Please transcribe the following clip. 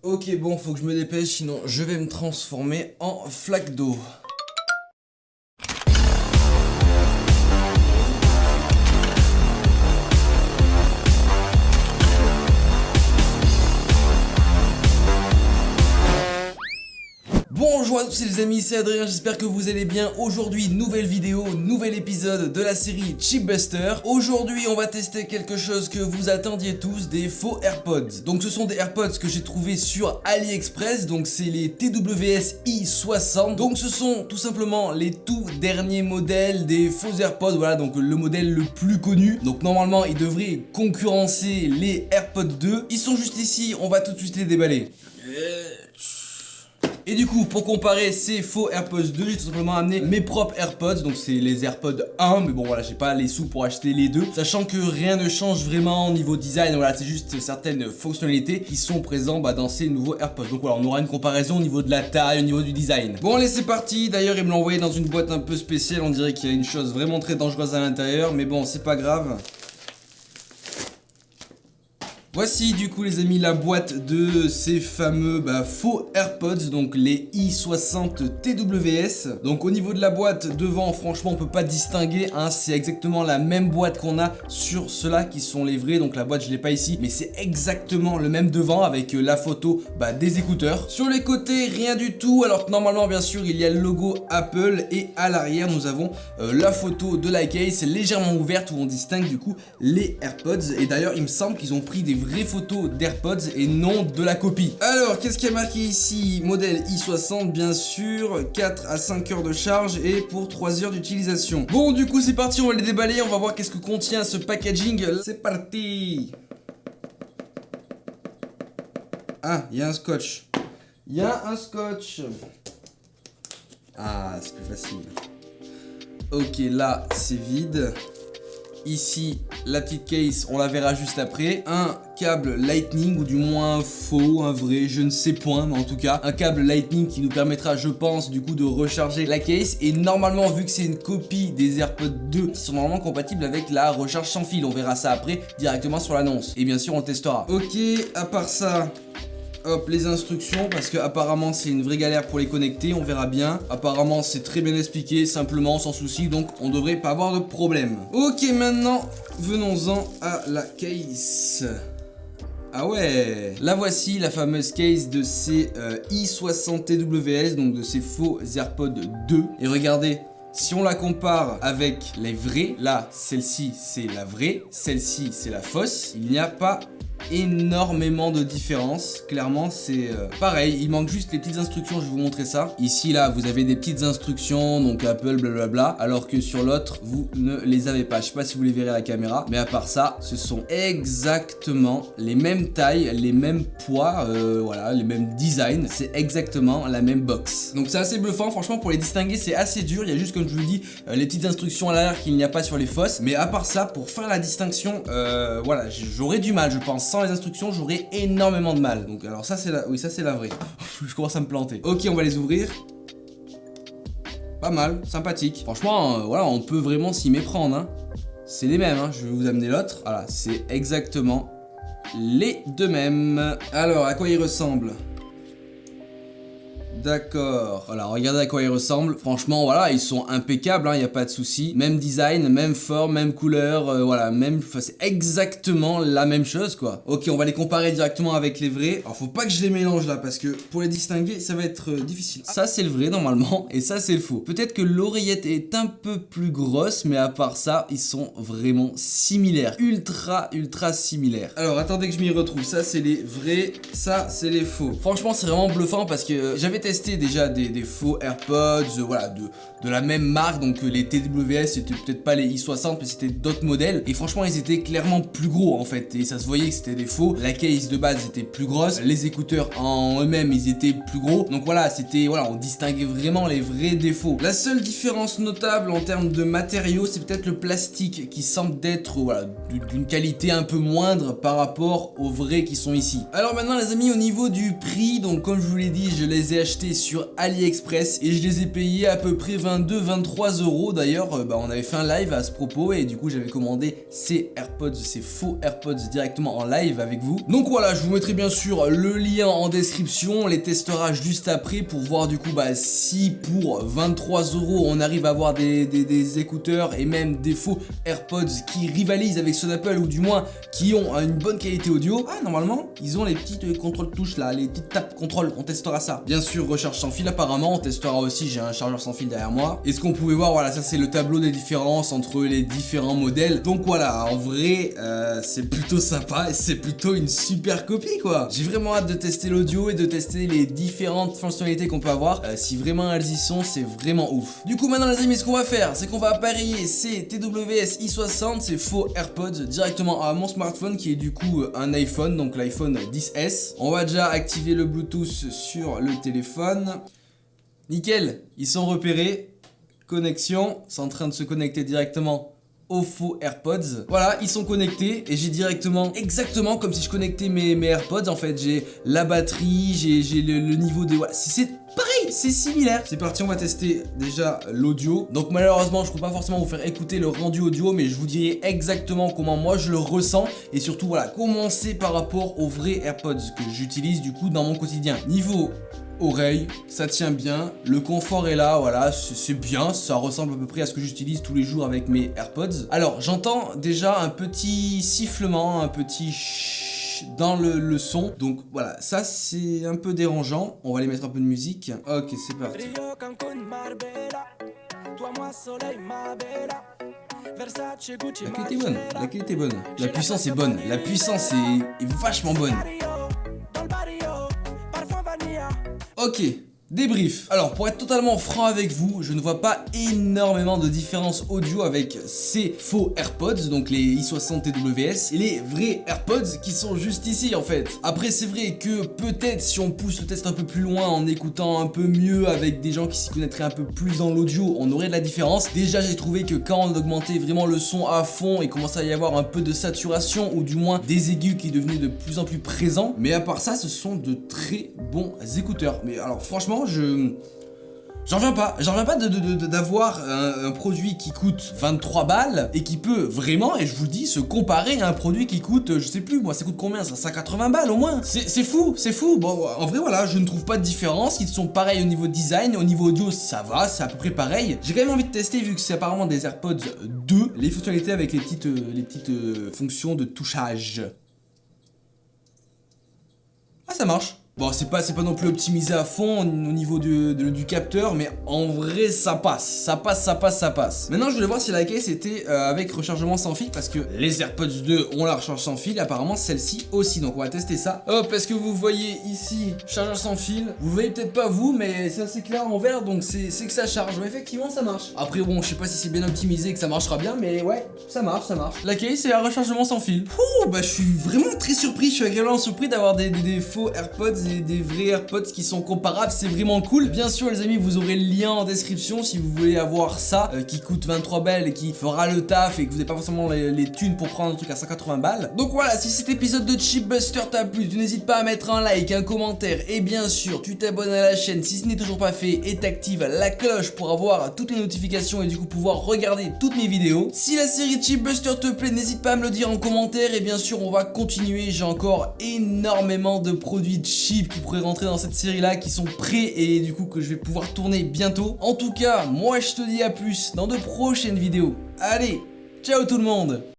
Ok, bon, faut que je me dépêche, sinon je vais me transformer en flaque d'eau. Bonjour à tous les amis, c'est Adrien, j'espère que vous allez bien. Aujourd'hui, nouvelle vidéo, nouvel épisode de la série Chipbuster. Aujourd'hui, on va tester quelque chose que vous attendiez tous, des faux AirPods. Donc ce sont des AirPods que j'ai trouvés sur AliExpress, donc c'est les TWS i60. Donc ce sont tout simplement les tout derniers modèles des faux AirPods, voilà, donc le modèle le plus connu. Donc normalement, ils devraient concurrencer les AirPods 2. Ils sont juste ici, on va tout de suite les déballer. Et du coup, pour comparer ces faux AirPods 2, j'ai tout simplement amené mes propres AirPods. Donc c'est les AirPods 1, mais bon voilà, j'ai pas les sous pour acheter les deux. Sachant que rien ne change vraiment au niveau design, voilà, c'est juste certaines fonctionnalités qui sont présentes dans ces nouveaux AirPods. Donc voilà, on aura une comparaison au niveau de la taille, au niveau du design. Bon allez, c'est parti. D'ailleurs, ils me l'ont envoyé dans une boîte un peu spéciale. On dirait qu'il y a une chose vraiment très dangereuse à l'intérieur, mais bon, c'est pas grave. Voici du coup les amis la boîte de ces fameux faux AirPods, donc les i60 TWS. Donc au niveau de la boîte devant, franchement on peut pas distinguer, hein, c'est exactement la même boîte qu'on a sur ceux-là qui sont les vrais. Donc la boîte je l'ai pas ici, mais c'est exactement le même devant avec la photo des écouteurs. Sur les côtés rien du tout, alors que normalement bien sûr il y a le logo Apple, et à l'arrière nous avons la photo de la case légèrement ouverte où on distingue du coup les AirPods. Et d'ailleurs il me semble qu'ils ont pris des vraies photos d'AirPods et non de la copie. Alors qu'est-ce qui est marqué ici? Modèle i60 bien sûr, 4 à 5 heures de charge et pour 3 heures d'utilisation. Bon du coup c'est parti, on va les déballer, on va voir qu'est-ce que contient ce packaging. C'est parti. Ah, il y a un scotch. Il y a un scotch. Ah, c'est plus facile. Ok, là c'est vide. Ici, la petite case, on la verra juste après. Un câble Lightning, ou du moins faux, un vrai, je ne sais point, mais en tout cas, un câble Lightning qui nous permettra, je pense, du coup, de recharger la case. Et normalement, vu que c'est une copie des AirPods 2, qui sont normalement compatibles avec la recharge sans fil. On verra ça après, directement sur l'annonce. Et bien sûr, on le testera. Ok, à part ça... Hop, les instructions, parce que apparemment c'est une vraie galère pour les connecter, on verra bien. Apparemment c'est très bien expliqué, simplement, sans souci, donc on devrait pas avoir de problème. Ok, maintenant, venons-en à la case. Ah ouais, la voici, la fameuse case de ces i60 TWS, donc de ces faux AirPods 2. Et regardez, si on la compare avec les vrais, là, celle-ci c'est la vraie, celle-ci c'est la fausse, il n'y a pas énormément de différence. Clairement c'est pareil, il manque juste les petites instructions, je vais vous montrer ça. Ici là vous avez des petites instructions, donc Apple blablabla, alors que sur l'autre vous ne les avez pas. Je sais pas si vous les verrez à la caméra, mais à part ça ce sont exactement les mêmes tailles, les mêmes poids, voilà, les mêmes designs, c'est exactement la même box. Donc c'est assez bluffant, franchement pour les distinguer c'est assez dur. Il y a juste, comme je vous dis, les petites instructions à l'arrière qu'il n'y a pas sur les fausses, mais à part ça, pour faire la distinction, voilà, j'aurais du mal, je pense. Sans les instructions j'aurais énormément de mal. Donc alors ça c'est la... Oui, ça c'est la vraie. Je commence à me planter. Ok, on va les ouvrir. Pas mal, sympathique. Franchement, voilà, on peut vraiment s'y méprendre, hein. C'est les mêmes, hein. Je vais vous amener l'autre. Voilà, c'est exactement les deux mêmes. Alors, à quoi ils ressemblent? D'accord, voilà, regardez à quoi ils ressemblent. Franchement, voilà, ils sont impeccables, il n'y a pas de souci. Même design, même forme, même couleur, voilà, même, c'est exactement la même chose, quoi. Ok, on va les comparer directement avec les vrais. Alors, faut pas que je les mélange là, parce que pour les distinguer, ça va être difficile. Ça, c'est le vrai normalement, et ça, c'est le faux. Peut-être que l'oreillette est un peu plus grosse, mais à part ça, ils sont vraiment similaires. Ultra similaires. Alors, attendez que je m'y retrouve. Ça, c'est les vrais, ça, c'est les faux. Franchement, c'est vraiment bluffant parce que j'avais testé déjà des faux AirPods, voilà, de la même marque. Donc les TWS c'était peut-être pas les i60, mais c'était d'autres modèles, et franchement ils étaient clairement plus gros en fait, et ça se voyait que c'était des faux. La case de base était plus grosse, les écouteurs en eux-mêmes ils étaient plus gros, donc voilà, c'était, voilà, on distinguait vraiment les vrais défauts. La seule différence notable en termes de matériaux, c'est peut-être le plastique qui semble d'être, voilà, d'une qualité un peu moindre par rapport aux vrais qui sont ici. Alors maintenant les amis, au niveau du prix, donc comme je vous l'ai dit, je les ai achetés achetés sur AliExpress et je les ai payés à peu près 22-23 euros. D'ailleurs, on avait fait un live à ce propos et du coup j'avais commandé ces AirPods, ces faux AirPods directement en live avec vous. Donc voilà, je vous mettrai bien sûr le lien en description, on les testera juste après pour voir du coup si pour 23 euros on arrive à avoir des écouteurs et même des faux AirPods qui rivalisent avec ceux d'Apple ou du moins qui ont une bonne qualité audio. Ah, normalement ils ont les petites contrôles touches là, les petites tapes contrôle, on testera ça. Bien sûr, recharge sans fil apparemment, on testera aussi, j'ai un chargeur sans fil derrière moi. Et ce qu'on pouvait voir, voilà, ça c'est le tableau des différences entre les différents modèles. Donc voilà, en vrai, c'est plutôt sympa et c'est plutôt une super copie quoi. J'ai vraiment hâte de tester l'audio et de tester les différentes fonctionnalités qu'on peut avoir. Si vraiment elles y sont, c'est vraiment ouf. Du coup maintenant les amis, ce qu'on va faire, c'est qu'on va appareiller ces TWS i60, ces faux AirPods directement à mon smartphone qui est du coup un iPhone, donc l'iPhone 10S. On va déjà activer le Bluetooth sur le téléphone. Nickel, ils sont repérés. Connexion, c'est en train de se connecter directement aux faux AirPods. Voilà, ils sont connectés et j'ai directement, exactement comme si je connectais mes AirPods en fait. J'ai la batterie, j'ai le niveau de... Voilà, c'est pareil, c'est similaire. C'est parti, on va tester déjà l'audio. Donc malheureusement, je peux pas forcément vous faire écouter le rendu audio, mais je vous dirai exactement comment moi je le ressens. Et surtout, voilà, comment c'est par rapport aux vrais AirPods que j'utilise du coup dans mon quotidien. Niveau oreille, ça tient bien, le confort est là, voilà, c'est bien, ça ressemble à peu près à ce que j'utilise tous les jours avec mes AirPods. Alors j'entends déjà un petit sifflement, un petit chut dans le son, donc voilà, ça c'est un peu dérangeant, on va aller mettre un peu de musique. Ok, c'est parti. La qualité est bonne, la qualité est bonne, la puissance est bonne, la puissance est vachement bonne. Ok, débrief. Alors pour être totalement franc avec vous, je ne vois pas énormément de différence audio avec ces faux AirPods, donc les i60 TWS et les vrais AirPods qui sont juste ici en fait. Après c'est vrai que peut-être si on pousse le test un peu plus loin en écoutant un peu mieux avec des gens qui s'y connaîtraient un peu plus dans l'audio, on aurait de la différence. Déjà j'ai trouvé que quand on augmentait vraiment le son à fond et commençait à y avoir un peu de saturation ou du moins des aigus qui devenaient de plus en plus présents. Mais à part ça, ce sont de très bons écouteurs. Mais alors franchement, j'en reviens pas d'avoir un produit qui coûte 23 balles et qui peut vraiment, et je vous le dis, se comparer à un produit qui coûte, je sais plus moi, ça coûte combien ça, 180 balles au moins. C'est fou, c'est fou. Bon, en vrai voilà, je ne trouve pas de différence, ils sont pareils au niveau design, au niveau audio ça va, c'est à peu près pareil. J'ai quand même envie de tester vu que c'est apparemment des AirPods 2, les fonctionnalités avec les petites fonctions de touchage. Ah ça marche. Bon, c'est pas non plus optimisé à fond au niveau du capteur, mais en vrai ça passe, ça passe. Maintenant je voulais voir si la case était avec rechargement sans fil, parce que les AirPods 2 ont la recharge sans fil, apparemment celle-ci aussi, donc on va tester ça. Hop, parce que vous voyez ici, chargeur sans fil, vous voyez peut-être pas vous, mais c'est assez clair en vert, donc c'est que ça charge, ouais, effectivement ça marche. Après bon, je sais pas si c'est bien optimisé et que ça marchera bien, mais ouais, ça marche. La case c'est un rechargement sans fil. Ouh, bah je suis vraiment très surpris, je suis agréablement surpris d'avoir des faux AirPods et des vrais AirPods qui sont comparables, c'est vraiment cool. Bien sûr les amis, vous aurez le lien en description si vous voulez avoir ça qui coûte 23 balles et qui fera le taf et que vous n'avez pas forcément les thunes pour prendre un truc à 180 balles. Donc voilà, si cet épisode de Chipbuster t'a plu, tu n'hésites pas à mettre un like, un commentaire et bien sûr tu t'abonnes à la chaîne si ce n'est toujours pas fait et t'actives la cloche pour avoir toutes les notifications et du coup pouvoir regarder toutes mes vidéos. Si la série Chipbuster te plaît, n'hésite pas à me le dire en commentaire et bien sûr on va continuer, j'ai encore énormément de produits cheap qui pourraient rentrer dans cette série là qui sont prêts et du coup que je vais pouvoir tourner bientôt. En tout cas, moi je te dis à plus dans de prochaines vidéos. Allez, ciao tout le monde!